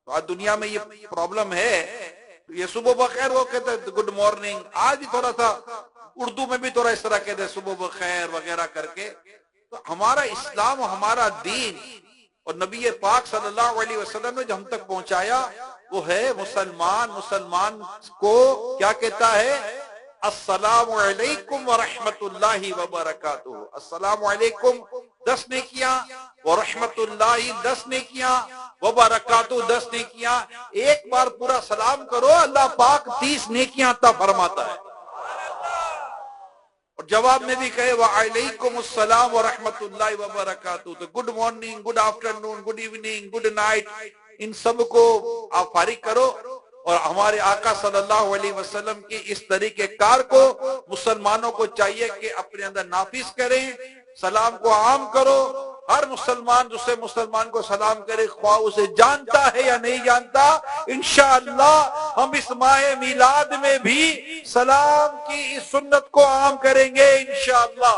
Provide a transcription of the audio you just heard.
تو آج دنیا میں یہ پرابلم ہے، یہ صبح بخیر وہ کہتے ہیں گڈ مارننگ، آج بھی تھوڑا سا اردو میں بھی تھوڑا اس طرح کہتے ہیں صبح بخیر وغیرہ کر کے. تو ہمارا اسلام، ہمارا دین اور نبی پاک صلی اللہ علیہ وسلم نے جو ہم تک پہنچایا وہ ہے مسلمان کو کیا کہتا ہے؟ السلام علیکم ورحمۃ اللہ وبرکاتہ. السلام علیکم 10 نیکیاں، ورحمۃ اللہ 10 نیکیاں، وبرکاتہ 10 نیکیاں. ایک بار پورا سلام کرو، اللہ پاک 30 نیکیاں عطا فرماتا ہے. اور جواب میں بھی کہے وعلیکم السلام ورحمۃ اللہ وبرکاتہ. تو good morning, good afternoon, good evening, good night, ان سب کو آپ فارغ کرو. اور ہمارے آقا صلی اللہ علیہ وسلم کی اس طریقہ کار کو مسلمانوں کو چاہیے کہ اپنے اندر نافذ کریں. سلام کو عام کرو. ہر مسلمان دوسرے مسلمان کو سلام کرے، خواہ اسے جانتا ہے یا نہیں جانتا. انشاءاللہ ہم اس ماہ میلاد میں بھی سلام کی اس سنت کو عام کریں گے انشاءاللہ.